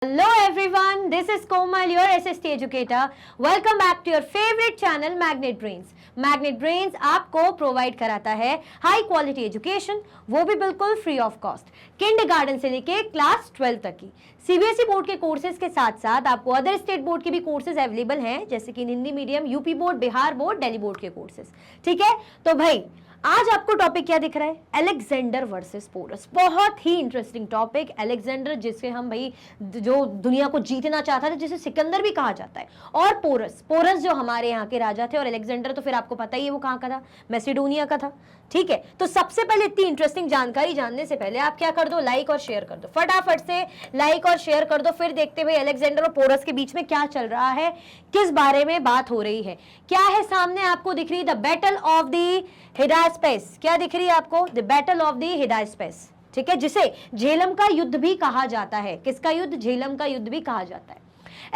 Hello everyone, this is Komal, your SST educator. Welcome back to your favorite channel Magnet Brains. Magnet Brains आपको provide कराता है high quality education, वो भी बिल्कुल free of cost, kindergarten से लेके class 12 तक की। सीबीएसई बोर्ड के कोर्सेज के साथ साथ आपको अदर स्टेट बोर्ड के भी कोर्सेज अवेलेबल हैं, जैसे कि Hindi medium, UP board, Bihar board, Delhi board के कोर्सेज। ठीक है, तो भाई आज आपको टॉपिक क्या दिख रहा है? Alexander versus Porus. बहुत ही इंटरेस्टिंग टॉपिक। अलेक्जेंडर जिसे हम भाई जो दुनिया को जीतना चाहता था, जिसे सिकंदर भी कहा जाता है, और पोरस जो हमारे यहाँ के राजा थे, और अलेक्जेंडर तो फिर आपको पता ही है वो कहाँ का था, मैसिडोनिया का था। ठीक है, तो सबसे पहले इतनी इंटरेस्टिंग जानकारी जानने से पहले आप क्या कर दो, लाइक और शेयर कर दो, फटाफट से लाइक और शेयर कर दो। फिर देखते भाई अलेक्जेंडर और पोरस के बीच में क्या चल रहा है, किस बारे में बात हो रही है। क्या है सामने आपको दिख रही? The battle of the Hydaspes. क्या दिख रही है आपको? The battle of the Hydaspes. ठीक है, जिसे झेलम का युद्ध भी कहा जाता है। किसका युद्ध? झेलम का युद्ध भी कहा जाता है।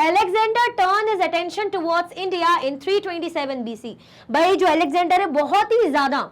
Alexander turned his attention towards India in 327 BC। भाई जो अलेक्जेंडर है बहुत ही ज्यादा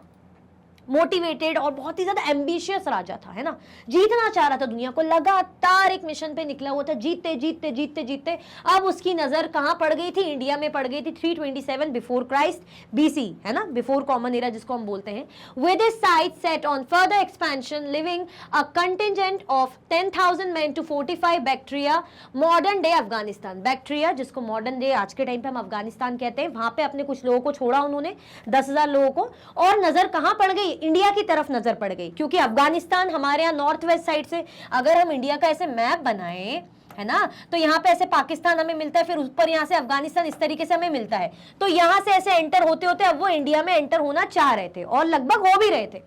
मोटिवेटेड और बहुत ही ज्यादा एम्बिशियस राजा था, है ना, जीतना चाह रहा था दुनिया को, लगातार एक मिशन पे निकला हुआ था, जीतते जीतते जीतते जीतते अब उसकी नजर कहां पड़ गई थी? इंडिया में पड़ गई थी। 327 बिफोर क्राइस्ट BC, है ना, बिफोर कॉमन एरा जिसको हम बोलते हैं। With his site set on further expansion, living a contingent of 10,000 men to fortify Bactria, modern day Afghanistan. Bactria जिसको मॉडर्न डे आज के टाइम पे हम अफगानिस्तान कहते हैं, वहां पे अपने कुछ लोगों को छोड़ा उन्होंने, 10,000 लोगों को, और नजर कहां पड़ गई? इंडिया की तरफ नजर पड़ गई, क्योंकि अफगानिस्तान हमारे यहाँ नॉर्थ वेस्ट साइड से अगर हम इंडिया का ऐसे मैप बनाए, है ना, तो यहाँ पे ऐसे पाकिस्तान हमें मिलता है, फिर ऊपर यहाँ से अफगानिस्तान, इस तरीके से हमें मिलता है। तो यहाँ से ऐसे एंटर होते होते अब वो इंडिया में एंटर होना चाह रहे थे, और लगभग हो भी रहे थे।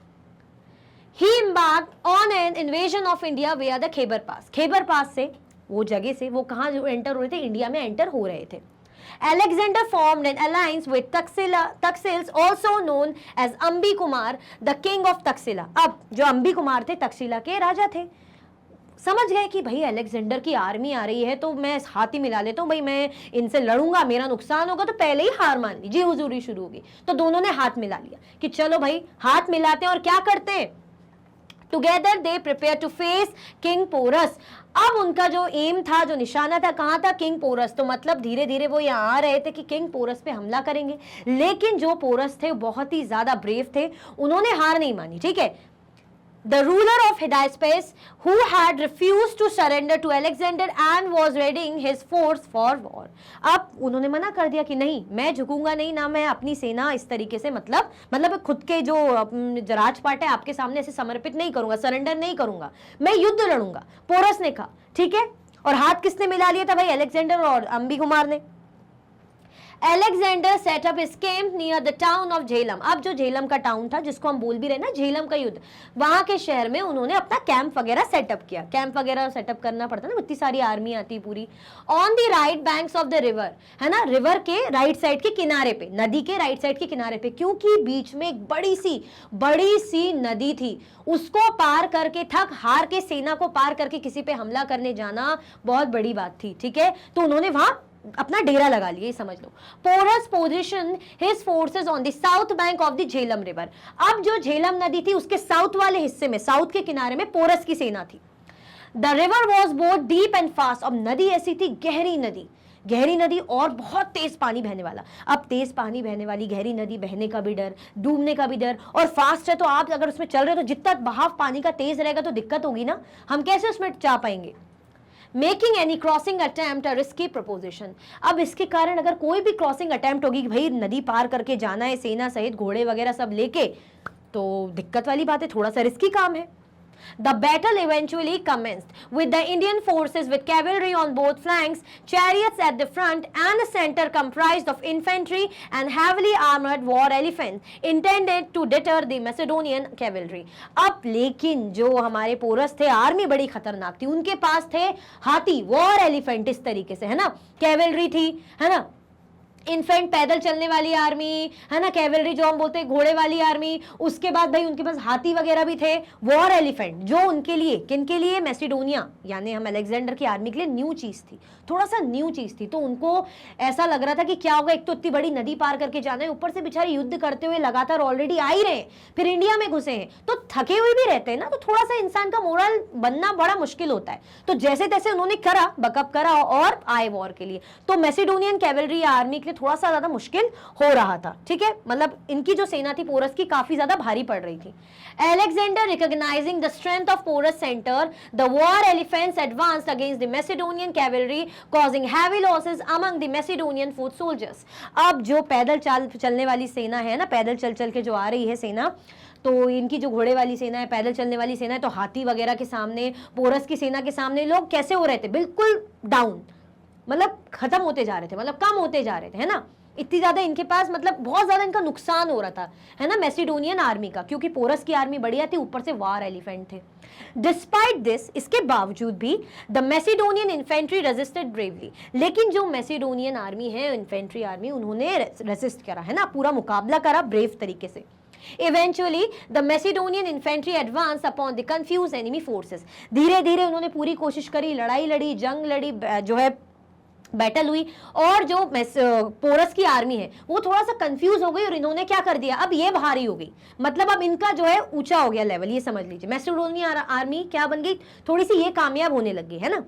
He embarked on an invasion of India via the Khyber Pass। Khyber पास से, वो जगह से वो कहाँ एंटर हो रहे थे? इंडिया में एंटर हो रहे थे। Alexander formed an alliance with Taxils, also known as Ambi Kumar, the king of Taxila। अब जो अम्बी कुमार थे तक्षशिला के राजा थे, समझ गए कि भाई अलेक्जेंडर की आर्मी आ रही है, तो मैं हाथ ही मिला लेता हूँ, भाई मैं इनसे लड़ूंगा, मेरा नुकसान होगा, तो पहले ही हार मान ली, जी हुजूरी शुरू होगी। तो दोनों ने हाथ मिला लिया कि चलो भाई हाथ मिलाते हैं, और क्या करते हैं? Together they prepare to face king Porus. अब उनका जो एम था, जो निशाना था, कहां था? किंग पोरस। तो मतलब धीरे धीरे वो यहाँ आ रहे थे कि किंग पोरस पे हमला करेंगे, लेकिन जो पोरस थे बहुत ही ज्यादा ब्रेव थे, उन्होंने हार नहीं मानी। ठीक है, The ruler of Hydaspes, who had refused to surrender to Alexander and was readying his force for war। अब उन्होंने मना कर दिया कि नहीं, मैं झुकूंगा नहीं, ना मैं अपनी सेना इस तरीके से, मतलब खुद के जो राजपाट है आपके सामने ऐसे समर्पित नहीं करूंगा, सरेंडर नहीं करूंगा, मैं युद्ध लड़ूंगा। पोरस ने कहा ठीक है, और हाथ किसने मिला लिया था भाई? अलेक्जेंडर और अम्बी कुमार ने। Alexander set up his camp near the town of Jhelum. अब जो झेलम का टाउन था, जिसको हम बोल भी रहे ना झेलम का युद्ध, वहां के शहर में उन्होंने अपना कैंप वगैरह सेटअप किया। कैंप वगैरह सेटअप करना पड़ता ना, इतनी सारी आर्मी आती पूरी। On the right banks of the river, है ना, रिवर के राइट साइड के किनारे पे, नदी के राइट साइड के किनारे पे, क्योंकि बीच में एक बड़ी सी नदी थी, उसको पार करके, थक हार के सेना को पार करके किसी पे हमला करने जाना बहुत बड़ी बात थी। ठीक है, तो उन्होंने वहां अपना डेरा लगा लिया, समझ लो। Porus position his forces on the south bank of the Jhelum river. अब जो झेलम नदी थी उसके साउथ वाले हिस्से में, साउथ के किनारे में पोरस की सेना थी। The river was both deep and fast. अब नदी ऐसी थी, गहरी नदी और बहुत तेज पानी बहने वाला। अब तेज पानी बहने वाली गहरी नदी, बहने का भी डर, डूबने का भी डर, और फास्ट है, तो आप अगर उसमें चल रहे हो तो जितना बहाव पानी का तेज रहेगा तो दिक्कत होगी ना, हम कैसे उसमें जा पाएंगे? Making any crossing attempt a risky preposition. अब इसके कारण अगर कोई भी क्रॉसिंग अटेम्प्ट होगी कि भाई नदी पार करके जाना है सेना सहित, घोड़े वगैरह सब लेके, तो दिक्कत वाली बात है, थोड़ा सा रिस्की काम है। The battle eventually commenced with the Indian forces with cavalry on both flanks, chariots at the front, and a center comprised of infantry and heavily armored war elephants intended to deter the Macedonian cavalry। अब लेकिन जो हमारे porous थे, army बड़ी खतरनाक थी, उनके पास थे हाथी, वॉर एलिफेंट, इस तरीके से, है ना, कैवलरी थी, है ना, इन्फेंट पैदल चलने वाली आर्मी, है ना, कैवलरी जो हम बोलते हैं घोड़े वाली आर्मी, उसके बाद भाई उनके पास हाथी वगैरह भी थे, वॉर एलिफेंट, जो उनके लिए, किनके लिए, मैसिडोनिया यानी हम अलेक्जेंडर की आर्मी के लिए न्यू चीज थी, थोड़ा सा न्यू चीज थी। तो उनको ऐसा लग रहा था कि क्या होगा, एक तो इतनी बड़ी नदी पार करके जाना है, ऊपर से बेचारे युद्ध करते हुए लगातार ऑलरेडी आ ही रहे हैं, फिर इंडिया में घुसे हैं, तो थके हुए भी रहते हैं ना, तो थोड़ा सा इंसान का मोरल बनना बड़ा मुश्किल होता है। तो जैसे तैसे उन्होंने करा, बकअप करा और आए वॉर के लिए। तो मैसिडोनियन कैवलरी आर्मी के लिए थोड़ा सा ज्यादा मुश्किल हो रहा था, ठीक है, मतलब इनकी जो सेना थी पोरस की काफी ज्यादा भारी पड़ रही थी। Alexander recognizing the strength of Porus center, the war elephants advanced against the Macedonian cavalry, causing heavy losses among the Macedonian foot soldiers. अब जो पैदल चलने वाली सेना है ना, पैदल चल चल के जो आ रही है सेना, तो इनकी जो घोड़े वाली सेना है, पैदल चलने वाली सेना है, तो हाथी वगैरह के सामने, पोरस की सेना के सामने लोग कैसे हो रहे थे, बिल्कुल डाउन, मतलब खत्म होते जा रहे थे, मतलब कम होते जा रहे थे, है ना, इतनी ज्यादा इनके पास, मतलब बहुत ज्यादा इनका नुकसान हो रहा था, है ना, मैसिडोनियन आर्मी का, क्योंकि पोरस की आर्मी बढ़िया थी, ऊपर से वार एलिफेंट थे। डिस्पाइट दिस, इसके बावजूद भी द मैसिडोनियन इन्फेंट्री रेजिस्टेड ब्रेवली, लेकिन जो मैसिडोनियन आर्मी है, इन्फेंट्री आर्मी, उन्होंने रेजिस्ट करा, है ना, पूरा मुकाबला करा ब्रेव तरीके से। Eventually, the Macedonian infantry advanced upon the confused enemy forces. धीरे धीरे उन्होंने पूरी कोशिश करी, लड़ाई लड़ी, जंग लड़ी, जो है बैटल हुई, और जो पोरस की आर्मी है वो थोड़ा सा कंफ्यूज हो गई, और इन्होंने क्या कर दिया, अब ये भारी हो गई, मतलब अब इनका जो है ऊंचा हो गया लेवल, ये समझ लीजिए। मैसिडोनियन आर्मी क्या बन गई, थोड़ी सी ये कामयाब होने लग गई, है ना।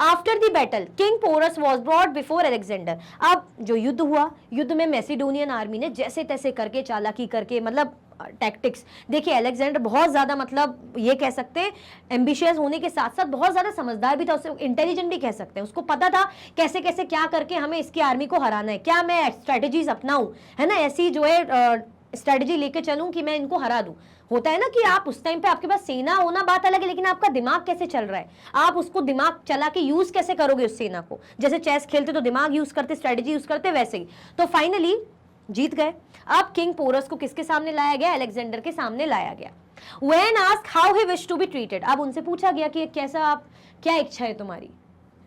After the battle king Porus was brought before Alexander, अब जो युद्ध हुआ, युद्ध में मैसिडोनियन आर्मी ने जैसे तैसे करके, चालाकी करके, मतलब टैक्टिक्स, देखिए अलेक्जेंडर बहुत ज्यादा, मतलब ये कह सकते हैं एम्बिशियस होने के साथ साथ बहुत ज्यादा समझदार भी था, उससे इंटेलिजेंट भी कह सकते हैं, उसको पता था कैसे कैसे क्या करके हमें इसकी आर्मी को हराना है, क्या मैं स्ट्रेटेजीज अपनाऊं, है ना, ऐसी जो है स्ट्रेटेजी लेके चलूं कि मैं इनको हरा दूं। होता है ना कि आप उस टाइम पे आपके पास सेना होना बात अलग है, लेकिन आपका दिमाग कैसे चल रहा है, आप उसको दिमाग चला के यूज कैसे करोगे उस सेना को, जैसे चेस खेलते तो दिमाग यूज करते, स्ट्रेटेजी यूज करते, वैसे ही। तो फाइनली जीत गए। अब किंग पोरस को किसके सामने लाया गया, अलेक्जेंडर के सामने लाया गया। When asked how he wished to be treated, अब उनसे पूछा गया कि कैसा, आप क्या इच्छा है तुम्हारी,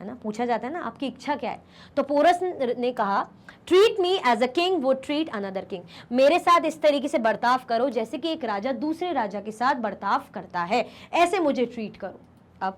है ना, पूछा जाता है ना आपकी इच्छा क्या है, तो पोरस ने कहा treat me as a king would treat another king, मेरे साथ इस तरीके से बर्ताव करो जैसे कि एक राजा दूसरे राजा के साथ बर्ताव करता है, ऐसे मुझे ट्रीट करो। अब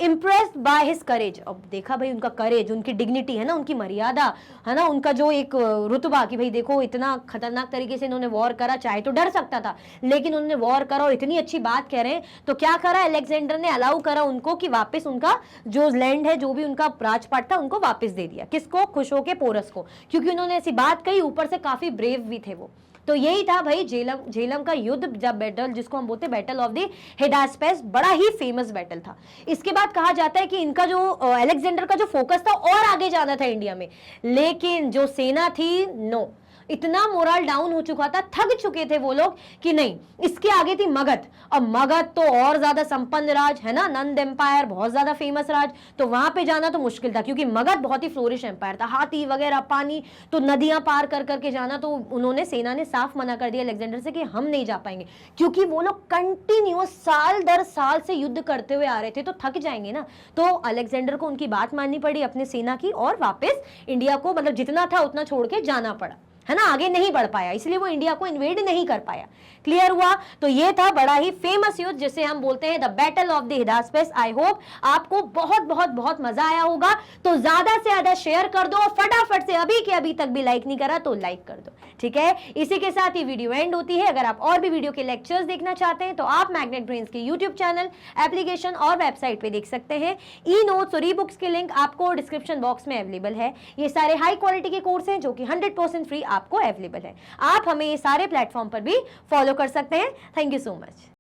इम्प्रेस्ड बाय हिज करेज, अब देखा भाई उनका करेज, उनकी डिग्निटी, है ना, उनकी मर्यादा, है ना, उनका जो एक रुतबा कि भाई देखो इतना खतरनाक तरीके से इन्होंने वॉर करा, चाहे तो डर सकता था लेकिन उन्होंने वॉर करा, और इतनी अच्छी बात कह रहे हैं, तो क्या करा अलेक्जेंडर ने, अलाउ करा उनको कि वापस उनका जो लैंड है, जो भी उनका राजपाट था, उनको वापस दे दिया। किसको, खुश होके पोरस को, क्योंकि उन्होंने ऐसी बात कही, ऊपर से काफी ब्रेव भी थे वो। तो यही था भाई झेलम का युद्ध, जब बैटल, जिसको हम बोलते हैं बैटल ऑफ द हिडास्पेस, बड़ा ही फेमस बैटल था। इसके बाद कहा जाता है कि इनका जो अलेक्जेंडर का जो फोकस था और आगे जाना था इंडिया में, लेकिन जो सेना थी, नो, इतना मोरल डाउन हो चुका था, थक चुके थे वो लोग कि नहीं, इसके आगे थी मगध, और मगध तो और ज्यादा संपन्न राज, है ना, नंद एम्पायर, बहुत ज्यादा फेमस राज, तो वहां पे जाना तो मुश्किल था, क्योंकि मगध बहुत ही फ्लोरिश एम्पायर था, हाथी वगैरह, पानी, तो नदियां पार कर करके जाना, तो उन्होंने, सेना ने साफ मना कर दिया अलेक्जेंडर से कि हम नहीं जा पाएंगे, क्योंकि वो लोग कंटिन्यूअस साल दर साल से युद्ध करते हुए आ रहे थे, तो थक जाएंगे ना। तो अलेक्जेंडर को उनकी बात माननी पड़ी अपने सेना की, और वापस इंडिया को, मतलब जितना था उतना छोड़ के जाना पड़ा, है ना, आगे नहीं बढ़ पाया, इसलिए वो इंडिया को इन्वेड नहीं कर पाया। क्लियर हुआ। तो ये था बड़ा ही फेमस युद्ध जिसे हम बोलते हैं the battle of the Hydaspes. I hope आपको बहुत बहुत बहुत मजा आया होगा। तो ज्यादा से ज्यादा शेयर कर दो और फटाफट से अभी के अभी तक भी लाइक नहीं करा तो लाइक कर दो, ठीक है। इसी के साथ ही वीडियो एंड होती है। अगर आप और भी वीडियो के लेक्चर्स देखना चाहते हैं तो आप मैग्नेट ब्रेन्स के यूट्यूब चैनल, एप्लीकेशन और वेबसाइट पे देख सकते हैं। ई नोट्स और ई बुक्स के लिंक आपको डिस्क्रिप्शन बॉक्स में अवेलेबल है। ये सारे हाई क्वालिटी के कोर्स हैं जो कि 100% फ्री आपको अवेलेबल है। आप हमें ये सारे प्लेटफॉर्म पर भी फॉलो कर सकते हैं। Thank you so much.